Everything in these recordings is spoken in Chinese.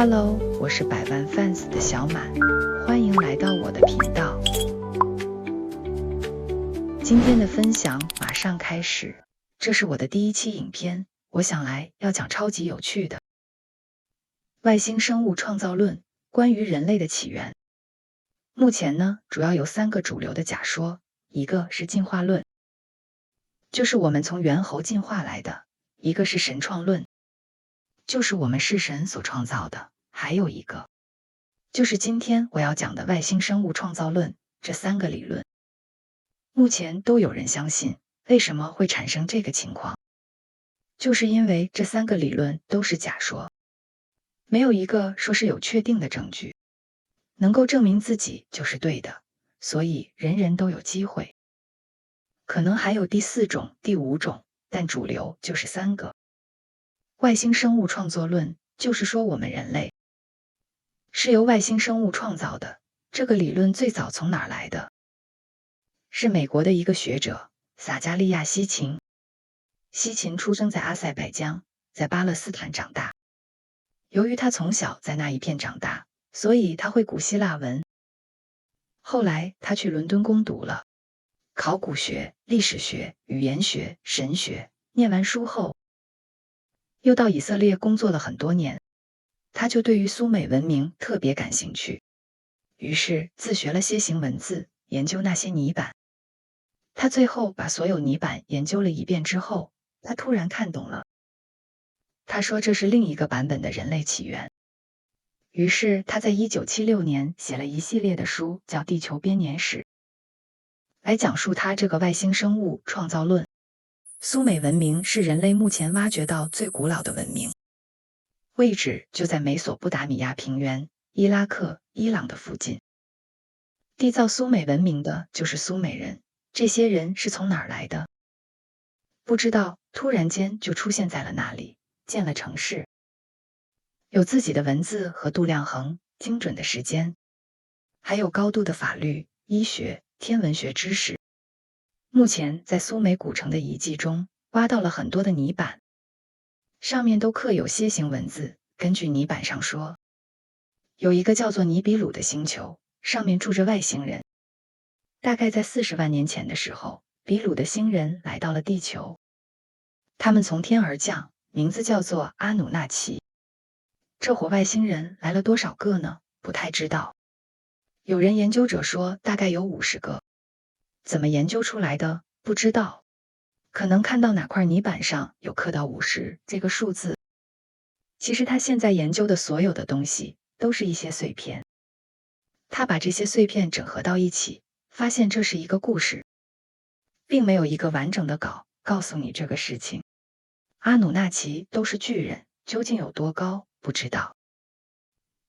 Hello，我是百万 fans 的小满，欢迎来到我的频道。今天的分享马上开始，这是我的第一期影片，我想来要讲超级有趣的外星生物创造论，关于人类的起源。目前呢，主要有3个主流的假说，一个是进化论，就是我们从猿猴进化来的；一个是神创论，就是我们是神所创造的；还有一个就是今天我要讲的外星生物创造论。这3个理论目前都有人相信。为什么会产生这个情况？就是因为这3个理论都是假说，没有一个说是有确定的证据能够证明自己就是对的，所以人人都有机会。可能还有第4种、第5种，但主流就是3个。外星生物创作论就是说我们人类是由外星生物创造的。这个理论最早从哪儿来的？是美国的一个学者撒加利亚·西琴。西琴出生在阿塞拜疆，在巴勒斯坦长大。由于他从小在那一片长大，所以他会古希腊文。后来他去伦敦攻读了考古学、历史学、语言学、神学。念完书后，又到以色列工作了很多年。他就对于苏美文明特别感兴趣，于是自学了楔形文字，研究那些泥板。他最后把所有泥板研究了一遍之后，他突然看懂了。他说这是另一个版本的人类起源。于是他在1976年写了一系列的书，叫《地球编年史》，来讲述他这个外星生物创造论。苏美文明是人类目前挖掘到最古老的文明，位置就在美索不达米亚平原、伊拉克、伊朗的附近。缔造苏美文明的就是苏美人。这些人是从哪儿来的？不知道，突然间就出现在了那里，建了城市，有自己的文字和度量衡，精准的时间，还有高度的法律、医学、天文学知识。目前在苏美古城的遗迹中挖到了很多的泥板，上面都刻有楔形文字。根据泥板上说，有一个叫做尼比鲁的星球，上面住着外星人。大概在40万年前的时候，比鲁的星人来到了地球，他们从天而降，名字叫做阿努纳奇。这伙外星人来了多少个呢？不太知道。有人研究者说大概有50个。怎么研究出来的？不知道。可能看到哪块泥板上有刻到50这个数字。其实他现在研究的所有的东西都是一些碎片。他把这些碎片整合到一起，发现这是一个故事，并没有一个完整的稿告诉你这个事情。阿努纳奇都是巨人，究竟有多高？不知道。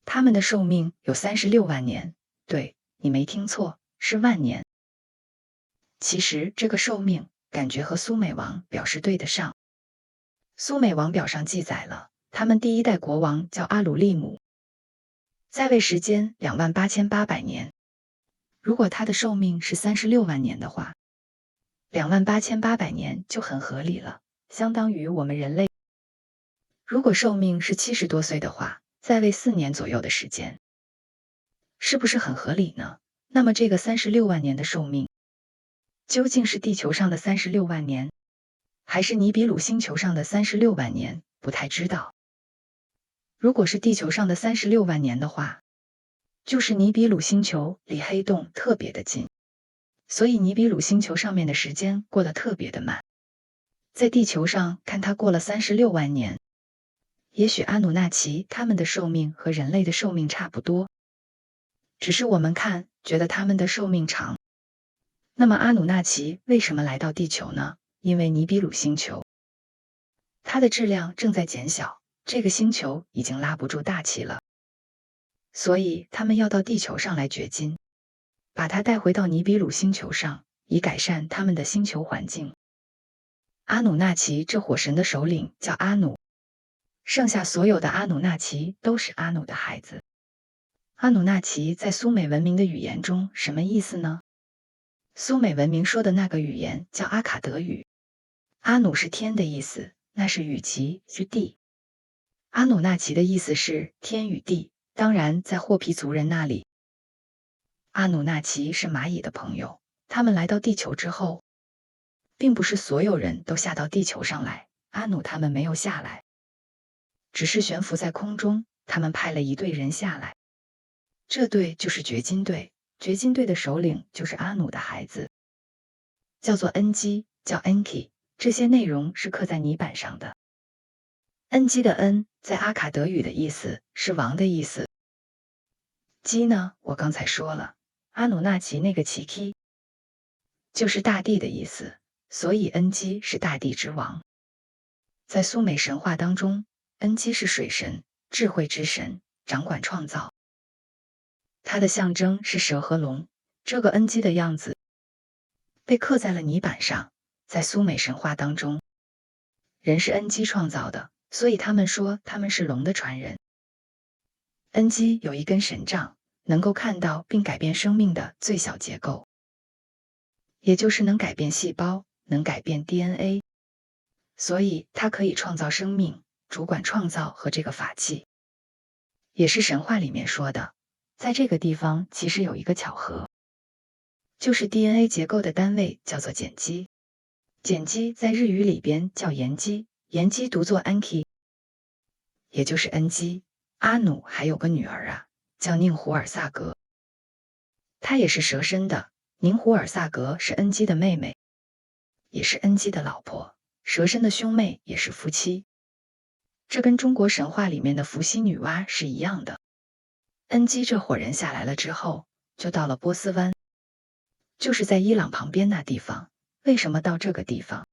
他们的寿命有36万年，对，你没听错，是万年。其实这个寿命感觉和苏美王表是对得上。苏美王表上记载了，他们第1代国王叫阿鲁利姆，在位时间28800年。如果他的寿命是36万年的话，28800年就很合理了，相当于我们人类。如果寿命是70多岁的话，在位4年左右的时间，是不是很合理呢？那么这个36万年的寿命，究竟是地球上的36万年，还是尼比鲁星球上的36万年？不太知道。如果是地球上的36万年的话，就是尼比鲁星球离黑洞特别的近，所以尼比鲁星球上面的时间过得特别的慢。在地球上看它过了36万年，也许阿努纳奇他们的寿命和人类的寿命差不多，只是我们看觉得他们的寿命长。那么阿努纳奇为什么来到地球呢？因为尼比鲁星球它的质量正在减小，这个星球已经拉不住大气了，所以他们要到地球上来掘金，把它带回到尼比鲁星球上，以改善他们的星球环境。阿努纳奇这火神的首领叫阿努，剩下所有的阿努纳奇都是阿努的孩子。阿努纳奇在苏美文明的语言中什么意思呢？苏美文明说的那个语言叫阿卡德语。阿努是天的意思，那是雨季，是地。阿努纳奇的意思是天与地，当然在霍皮族人那里，阿努纳奇是蚂蚁的朋友。他们来到地球之后，并不是所有人都下到地球上来，阿努他们没有下来，只是悬浮在空中。他们派了一队人下来，这队就是掘金队。掘金队的首领就是阿努的孩子，叫做恩基，叫 Enki。这些内容是刻在泥板上的。恩基的恩在阿卡德语的意思是王的意思。基呢，我刚才说了，阿努纳奇那个奇 k 就是大地的意思，所以恩基是大地之王。在苏美神话当中，恩基是水神，智慧之神，掌管创造。它的象征是蛇和龙，这个恩基的样子被刻在了泥板上。在苏美神话当中，人是恩基创造的，所以他们说他们是龙的传人。恩基有一根神杖，能够看到并改变生命的最小结构，也就是能改变细胞，能改变 DNA， 所以它可以创造生命，主管创造和这个法器。也是神话里面说的，在这个地方其实有一个巧合，就是 DNA 结构的单位叫做碱基。碱基在日语里边叫盐基，盐基读作 Anki， 也就是恩基。阿努还有个女儿啊，叫宁胡尔萨格，她也是蛇身的。宁胡尔萨格是恩基的妹妹，也是恩基的老婆，蛇身的兄妹也是夫妻。这跟中国神话里面的伏羲女娲是一样的。恩基这伙人下来了之后，就到了波斯湾，就是在伊朗旁边那地方。为什么到这个地方？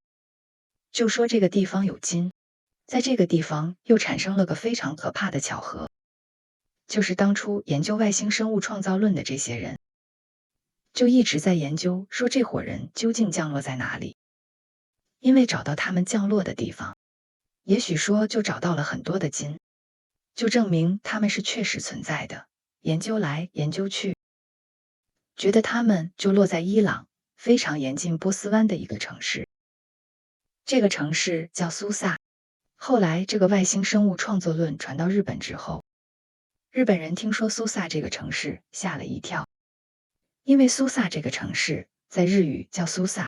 就说这个地方有金，在这个地方又产生了个非常可怕的巧合，就是当初研究外星生物创造论的这些人，就一直在研究说这伙人究竟降落在哪里。因为找到他们降落的地方，也许说就找到了很多的金，就证明他们是确实存在的。研究来研究去，觉得他们就落在伊朗非常沿近波斯湾的一个城市，这个城市叫苏萨。后来这个外星生物创作论传到日本之后，日本人听说苏萨这个城市吓了一跳，因为苏萨这个城市在日语叫苏萨。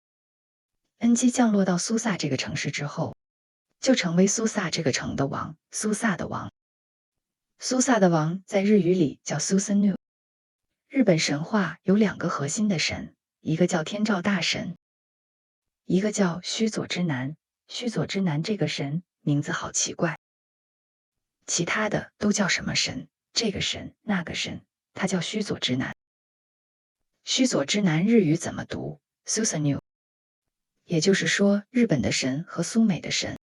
恩基降落到苏萨这个城市之后，就成为苏萨这个城的王，苏萨的王。苏萨的王在日语里叫 Susanoo。日本神话有两个核心的神，一个叫天照大神，一个叫须佐之男。须佐之男这个神名字好奇怪，其他的都叫什么神，这个神那个神，他叫须佐之男。须佐之男日语怎么读？ Susanoo。 也就是说，日本的神和苏美的神，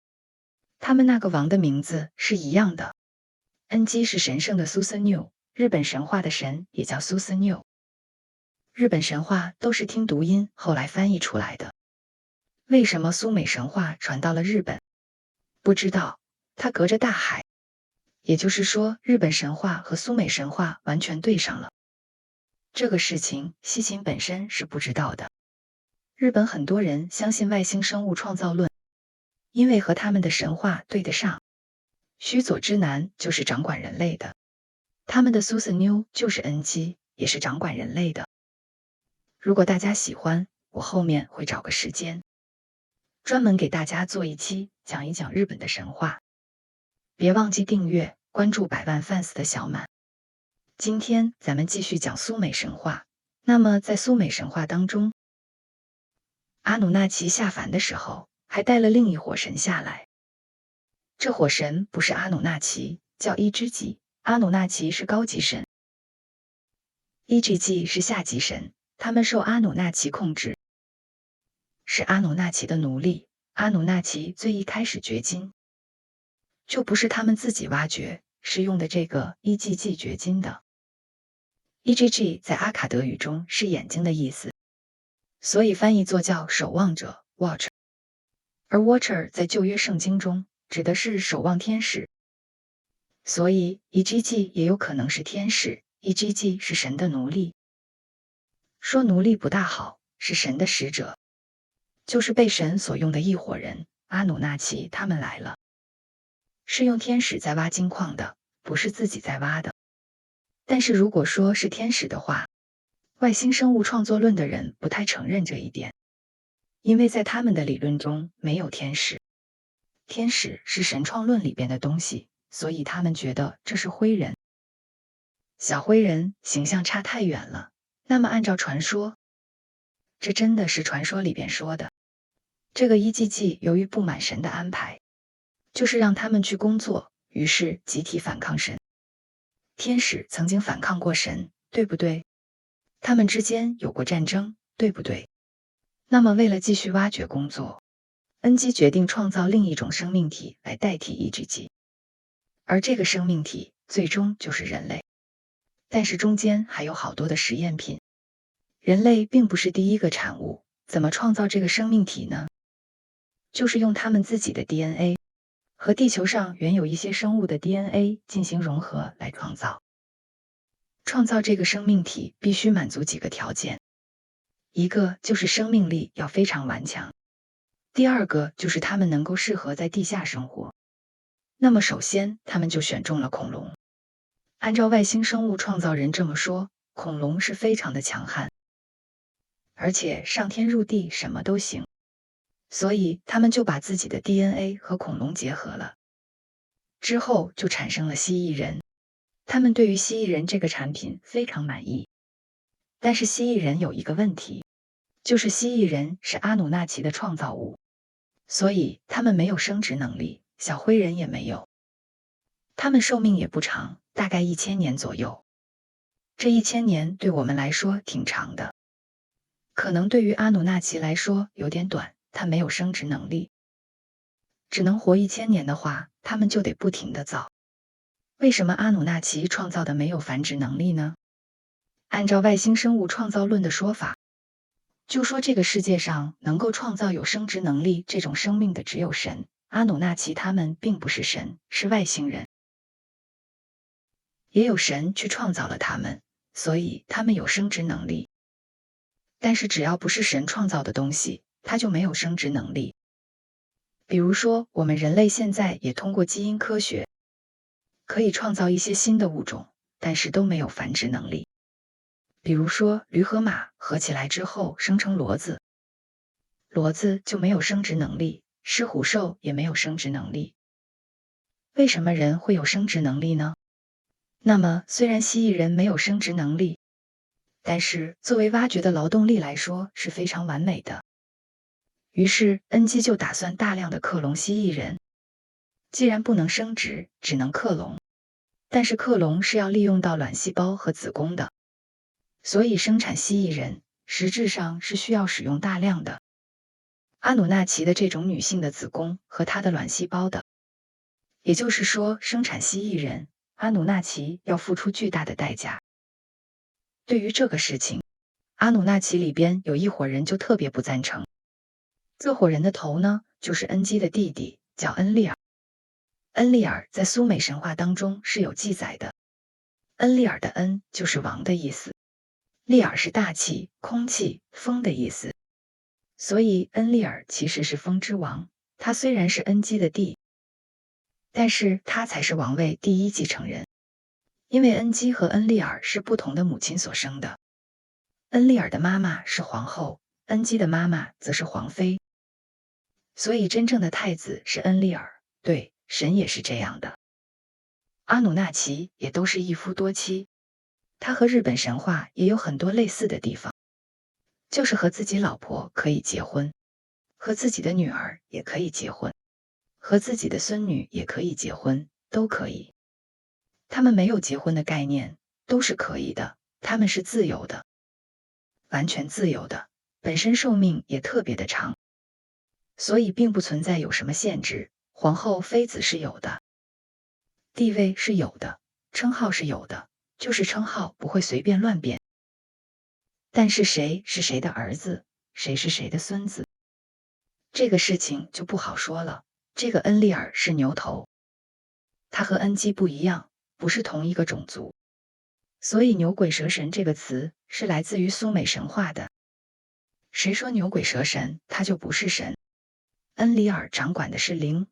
他们那个王的名字是一样的。恩基是神圣的 Susanoo， 日本神话的神也叫 Susanoo。 日本神话都是听读音后来翻译出来的。为什么苏美神话传到了日本？不知道，它隔着大海，也就是说日本神话和苏美神话完全对上了。这个事情西秦本身是不知道的。日本很多人相信外星生物创造论，因为和他们的神话对得上。须佐之男就是掌管人类的，他们的 Susanoo 就是恩基，也是掌管人类的。如果大家喜欢，我后面会找个时间专门给大家做一期讲一讲日本的神话。别忘记订阅关注百万 fans 的小满。今天咱们继续讲苏美神话。那么在苏美神话当中，阿努纳奇下凡的时候还带了另一伙神下来，这伙神不是阿努纳奇，叫伊之吉。阿努纳奇是高级神，伊之吉是下级神，他们受阿努纳奇控制，是阿努纳奇的奴隶。阿努纳奇最一开始掘金，就不是他们自己挖掘，是用的这个 EGG 掘金的。EGG 在阿卡德语中是眼睛的意思，所以翻译作叫守望者 Watcher， 而 Watcher 在旧约圣经中指的是守望天使，所以 EGG 也有可能是天使。 EGG 是神的奴隶，说奴隶不大好，是神的使者，就是被神所用的一伙人。阿努纳奇他们来了，是用天使在挖金矿的，不是自己在挖的。但是如果说是天使的话，外星生物创作论的人不太承认这一点，因为在他们的理论中没有天使。天使是神创论里边的东西，所以他们觉得这是灰人。小灰人形象差太远了。那么按照传说，这真的是传说里边说的。这个伊季由于不满神的安排，就是让他们去工作，于是集体反抗神。天使曾经反抗过神，对不对？他们之间有过战争，对不对？那么为了继续挖掘工作，恩基决定创造另一种生命体来代替伊季，而这个生命体最终就是人类。但是中间还有好多的实验品，人类并不是第一个产物，怎么创造这个生命体呢？就是用他们自己的 DNA 和地球上原有一些生物的 DNA 进行融合来创造。创造这个生命体必须满足几个条件，一个就是生命力要非常顽强，第二个就是他们能够适合在地下生活。那么首先他们就选中了恐龙。按照外星生物创造人这么说，恐龙是非常的强悍，而且上天入地什么都行，所以他们就把自己的 DNA 和恐龙结合了。之后就产生了蜥蜴人，他们对于蜥蜴人这个产品非常满意。但是蜥蜴人有一个问题，就是蜥蜴人是阿努纳奇的创造物，所以他们没有生殖能力，小灰人也没有。他们寿命也不长，大概1000年左右。这1000年对我们来说挺长的，可能对于阿努纳奇来说有点短，他没有生殖能力。只能活1000年的话，他们就得不停地造。为什么阿努纳奇创造的没有繁殖能力呢？按照外星生物创造论的说法，就说这个世界上能够创造有生殖能力这种生命的只有神，阿努纳奇他们并不是神，是外星人。也有神去创造了他们，所以他们有生殖能力。但是只要不是神创造的东西，它就没有生殖能力。比如说，我们人类现在也通过基因科学，可以创造一些新的物种，但是都没有繁殖能力。比如说，驴和马合起来之后生成骡子，骡子就没有生殖能力，狮虎兽也没有生殖能力。为什么人会有生殖能力呢？那么，虽然蜥蜴人没有生殖能力，但是作为挖掘的劳动力来说是非常完美的。于是恩基就打算大量的克隆蜥蜴人。既然不能生殖，只能克隆，但是克隆是要利用到卵细胞和子宫的，所以生产蜥蜴人实质上是需要使用大量的阿努纳奇的这种女性的子宫和她的卵细胞的。也就是说，生产蜥蜴人，阿努纳奇要付出巨大的代价。对于这个事情，阿努纳奇里边有一伙人就特别不赞成。这伙人的头呢，就是恩基的弟弟，叫恩利尔。恩利尔在苏美神话当中是有记载的。恩利尔的恩就是王的意思，利尔是大气、空气、风的意思，所以恩利尔其实是风之王。他虽然是恩基的弟，但是他才是王位第一继承人，因为恩基和恩利尔是不同的母亲所生的。恩利尔的妈妈是皇后，恩基的妈妈则是皇妃，所以真正的太子是恩利尔。对，神也是这样的。阿努纳奇也都是一夫多妻，他和日本神话也有很多类似的地方，就是和自己老婆可以结婚，和自己的女儿也可以结婚，和自己的孙女也可以结婚，都可以。他们没有结婚的概念，都是可以的，他们是自由的，完全自由的，本身寿命也特别的长，所以并不存在有什么限制。皇后、妃子是有的，地位是有的，称号是有的，就是称号不会随便乱变。但是谁是谁的儿子，谁是谁的孙子，这个事情就不好说了。这个恩利尔是牛头，他和恩基不一样，不是同一个种族，所以牛鬼蛇神这个词是来自于苏美神话的。谁说牛鬼蛇神他就不是神？恩里尔掌管的是灵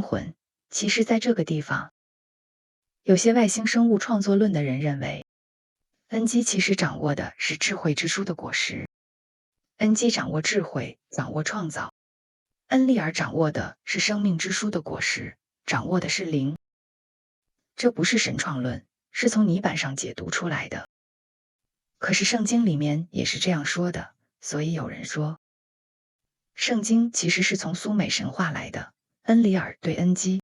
魂，其实在这个地方，有些外星生物创作论的人认为，恩基其实掌握的是智慧之书的果实。恩基掌握智慧，掌握创造；恩利尔掌握的是生命之书的果实，掌握的是灵。这不是神创论，是从泥板上解读出来的。可是圣经里面也是这样说的，所以有人说，圣经其实是从苏美神话来的。恩里尔对恩基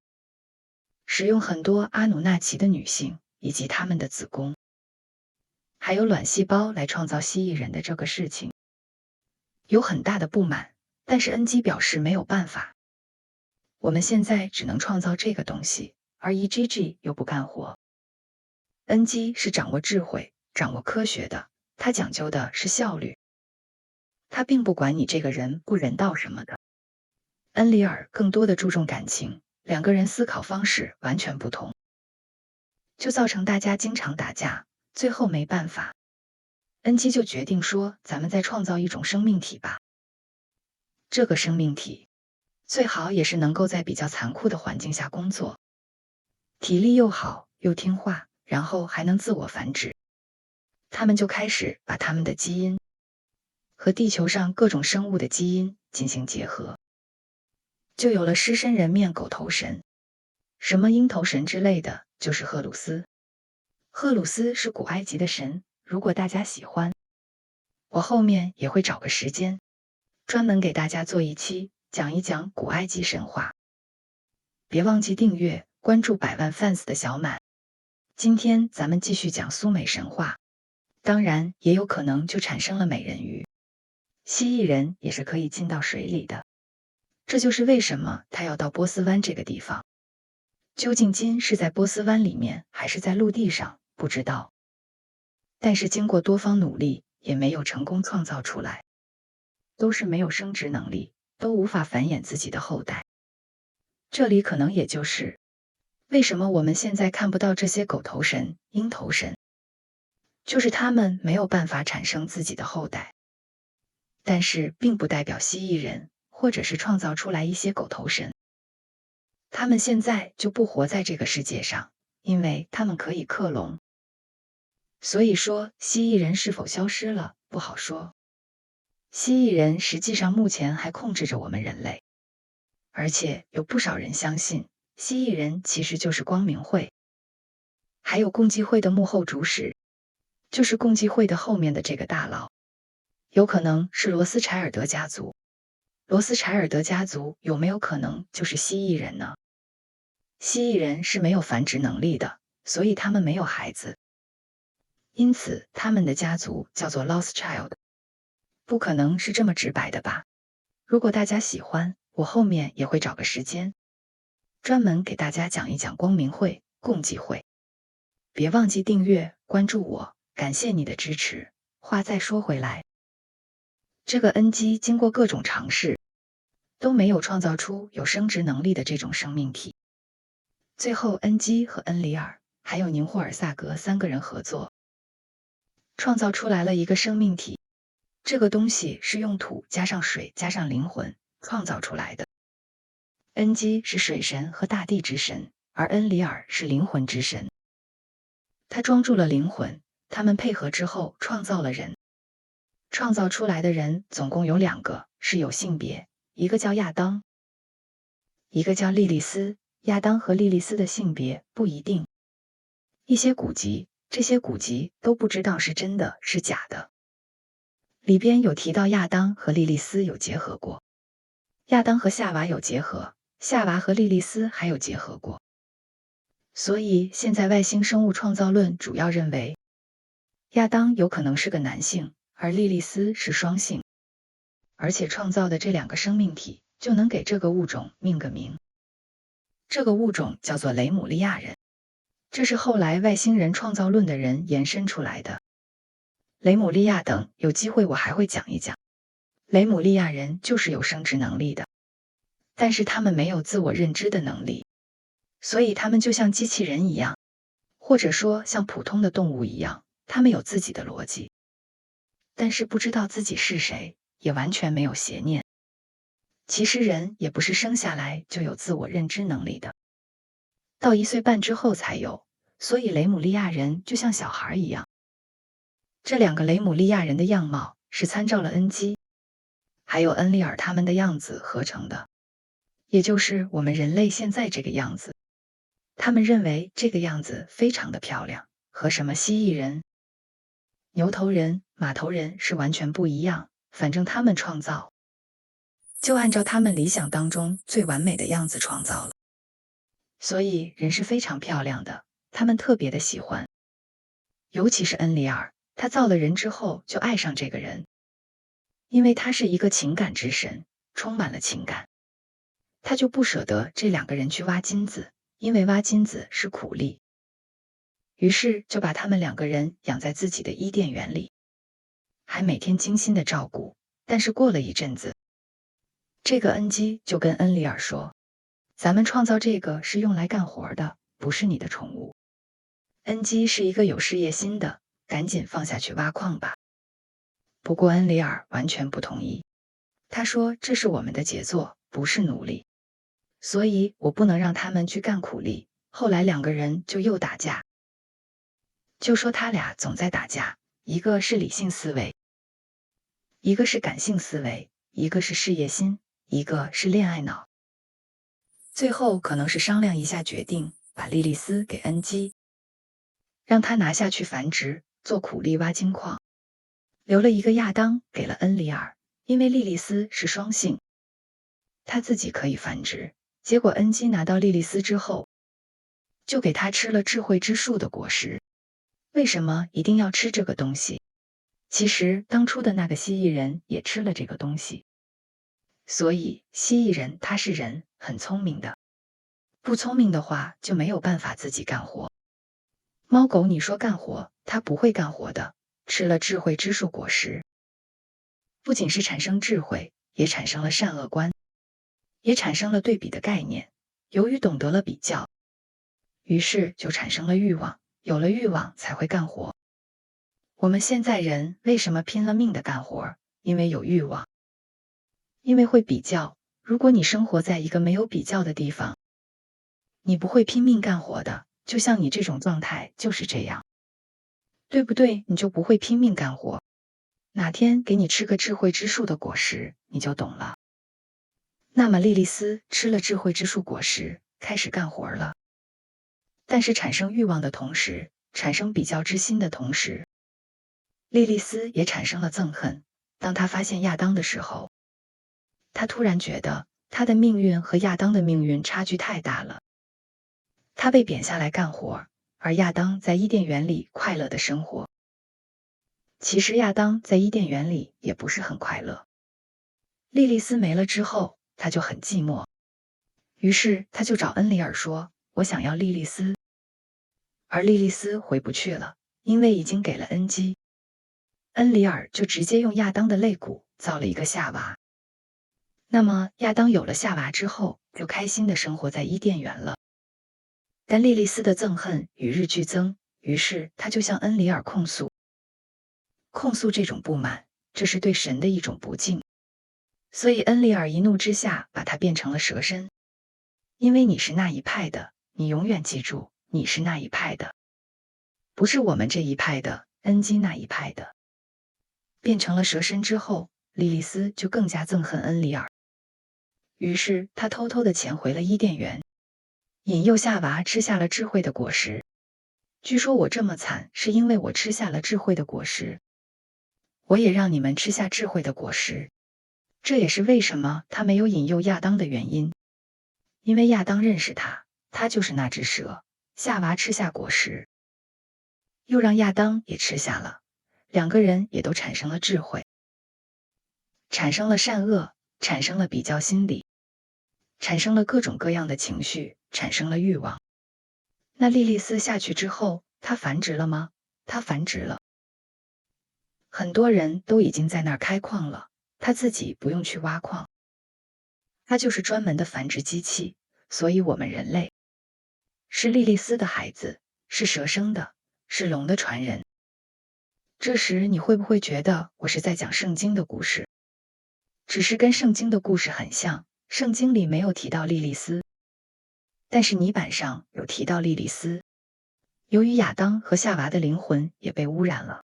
使用很多阿努纳奇的女性以及她们的子宫，还有卵细胞来创造蜥蜴人的这个事情，有很大的不满，但是恩基表示没有办法，我们现在只能创造这个东西，而 EGG 又不干活。恩基是掌握智慧、掌握科学的，他讲究的是效率，他并不管你这个人不人道什么的。恩里尔更多的注重感情，两个人思考方式完全不同，就造成大家经常打架，最后没办法，恩基就决定说，咱们再创造一种生命体吧。这个生命体最好也是能够在比较残酷的环境下工作，体力又好又听话，然后还能自我繁殖。他们就开始把他们的基因和地球上各种生物的基因进行结合，就有了狮身人面狗头神，什么鹰头神之类的，就是赫鲁斯。赫鲁斯是古埃及的神，如果大家喜欢，我后面也会找个时间专门给大家做一期讲一讲古埃及神话。别忘记订阅关注100万 fans 的小满。今天咱们继续讲苏美神话，当然也有可能就产生了美人鱼。蜥蜴人也是可以进到水里的，这就是为什么他要到波斯湾这个地方。究竟金是在波斯湾里面还是在陆地上，不知道。但是经过多方努力，也没有成功创造出来，都是没有生殖能力，都无法繁衍自己的后代。这里可能也就是为什么我们现在看不到这些狗头神、鹰头神，就是他们没有办法产生自己的后代。但是并不代表蜥蜴人或者是创造出来一些狗头神，他们现在就不活在这个世界上，因为他们可以克隆。所以说蜥蜴人是否消失了，不好说。蜥蜴人实际上目前还控制着我们人类，而且有不少人相信蜥蜴人其实就是光明会，还有共济会的幕后主使，就是共济会的后面的这个大佬，有可能是罗斯柴尔德家族。罗斯柴尔德家族有没有可能就是蜥蜴人呢？蜥蜴人是没有繁殖能力的，所以他们没有孩子，因此他们的家族叫做 Lost Child。 不可能是这么直白的吧？如果大家喜欢，我后面也会找个时间专门给大家讲一讲光明会、共济会。别忘记订阅关注我，感谢你的支持。话再说回来，这个恩基经过各种尝试，都没有创造出有生殖能力的这种生命体。最后恩基和恩里尔还有宁霍尔萨格3个人合作，创造出来了一个生命体。这个东西是用土加上水加上灵魂创造出来的。恩基是水神和大地之神，而恩里尔是灵魂之神。他装住了灵魂，他们配合之后创造了人。创造出来的人总共有2个，是有性别，一个叫亚当，一个叫莉莉丝。亚当和莉莉丝的性别不一定，一些古籍，这些古籍都不知道是真的是假的。里边有提到亚当和莉莉丝有结合过，亚当和夏娃有结合，夏娃和莉莉丝还有结合过。所以现在外星生物创造论主要认为，亚当有可能是个男性，而莉莉丝是双性，而且创造的这2个生命体就能给这个物种命个名。这个物种叫做雷姆利亚人，这是后来外星人创造论的人延伸出来的。雷姆利亚等有机会我还会讲一讲。雷姆利亚人就是有生殖能力的，但是他们没有自我认知的能力，所以他们就像机器人一样，或者说像普通的动物一样，他们有自己的逻辑，但是不知道自己是谁，也完全没有邪念。其实人也不是生下来就有自我认知能力的，到1岁半之后才有，所以雷姆利亚人就像小孩一样。这2个雷姆利亚人的样貌是参照了恩基还有恩利尔他们的样子合成的，也就是我们人类现在这个样子。他们认为这个样子非常的漂亮，和什么蜥蜴人、牛头人、马头人是完全不一样，反正他们创造就按照他们理想当中最完美的样子创造了。所以人是非常漂亮的，他们特别的喜欢。尤其是恩里尔，他造了人之后就爱上这个人，因为他是一个情感之神，充满了情感。他就不舍得这2个人去挖金子，因为挖金子是苦力。于是就把他们2个人养在自己的伊甸园里，还每天精心的照顾。但是过了一阵子，这个恩基就跟恩里尔说，咱们创造这个是用来干活的，不是你的宠物。恩基是一个有事业心的，赶紧放下去挖矿吧。不过恩里尔完全不同意，他说这是我们的杰作，不是奴隶，所以我不能让他们去干苦力。后来2个人就又打架，就说他俩总在打架，一个是理性思维，一个是感性思维，一个是事业心，一个是恋爱脑。最后可能是商量一下决定把莉莉丝给恩基，让他拿下去繁殖，做苦力挖金矿，留了一个亚当给了恩里尔，因为莉莉丝是双性，他自己可以繁殖。结果恩基拿到莉莉丝之后，就给他吃了智慧之树的果实。为什么一定要吃这个东西？其实当初的那个蜥蜴人也吃了这个东西，所以蜥蜴人他是人，很聪明的，不聪明的话就没有办法自己干活。猫狗你说干活，它不会干活的。吃了智慧之树果实，不仅是产生智慧，也产生了善恶观，也产生了对比的概念。由于懂得了比较，于是就产生了欲望，有了欲望才会干活。我们现在人为什么拼了命的干活？因为有欲望，因为会比较。如果你生活在一个没有比较的地方，你不会拼命干活的。就像你这种状态就是这样，对不对？你就不会拼命干活。哪天给你吃个智慧之树的果实，你就懂了。那么莉莉丝吃了智慧之树果实，开始干活了。但是产生欲望的同时，产生比较之心的同时，莉莉丝也产生了憎恨。当她发现亚当的时候，她突然觉得她的命运和亚当的命运差距太大了。她被贬下来干活，而亚当在伊甸园里快乐的生活。其实亚当在伊甸园里也不是很快乐。莉莉丝没了之后，他就很寂寞，于是他就找恩里尔说，我想要莉莉丝。而莉莉丝回不去了，因为已经给了恩基。恩里尔就直接用亚当的肋骨造了一个夏娃。那么亚当有了夏娃之后，就开心的生活在伊甸园了。但莉莉丝的憎恨与日俱增，于是他就向恩里尔控诉这种不满，这是对神的一种不敬。所以恩里尔一怒之下把他变成了蛇身。因为你是那一派的，你永远记住，你是那一派的，不是我们这一派的，恩基那一派的。变成了蛇身之后，莉莉丝就更加憎恨恩里尔，于是他偷偷地潜回了伊甸园，引诱夏娃吃下了智慧的果实。据说我这么惨，是因为我吃下了智慧的果实。我也让你们吃下智慧的果实。这也是为什么他没有引诱亚当的原因，因为亚当认识他，他就是那只蛇。夏娃吃下果实，又让亚当也吃下了，2个人也都产生了智慧，产生了善恶，产生了比较心理，产生了各种各样的情绪，产生了欲望。那莉莉丝下去之后，她繁殖了吗？她繁殖了。很多人都已经在那儿开矿了，她自己不用去挖矿，她就是专门的繁殖机器。所以我们人类是莉莉丝的孩子，是蛇生的，是龙的传人。这时你会不会觉得我是在讲圣经的故事？只是跟圣经的故事很像，圣经里没有提到莉莉丝，但是泥板上有提到莉莉丝。由于亚当和夏娃的灵魂也被污染了，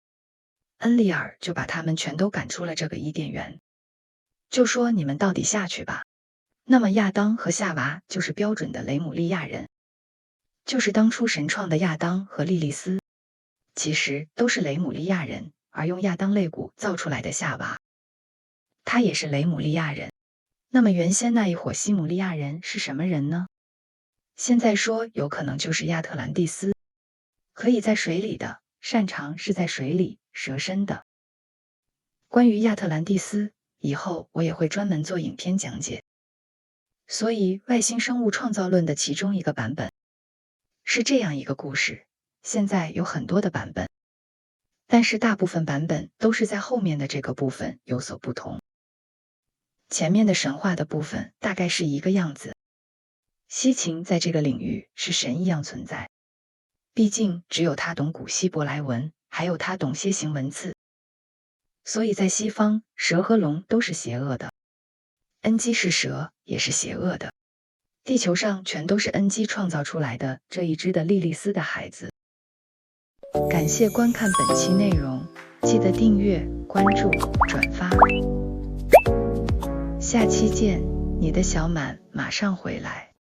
恩利尔就把他们全都赶出了这个伊甸园，就说你们到底下去吧。那么亚当和夏娃就是标准的雷姆利亚人，就是当初神创的亚当和莉莉丝，其实都是雷姆利亚人，而用亚当肋骨造出来的夏娃，他也是雷姆利亚人。那么原先那一伙西姆利亚人是什么人呢？现在说有可能就是亚特兰蒂斯，可以在水里的，擅长是在水里蛇身的。关于亚特兰蒂斯，以后我也会专门做影片讲解。所以外星生物创造论的其中一个版本是这样一个故事，现在有很多的版本，但是大部分版本都是在后面的这个部分有所不同。前面的神话的部分大概是一个样子，西秦在这个领域是神一样存在，毕竟只有他懂古希伯来文，还有他懂楔形文字，所以在西方蛇和龙都是邪恶的，恩基是蛇也是邪恶的，地球上全都是恩基创造出来的这一只的莉莉丝的孩子。感谢观看本期内容，记得订阅、关注、转发。下期见，你的小满马上回来。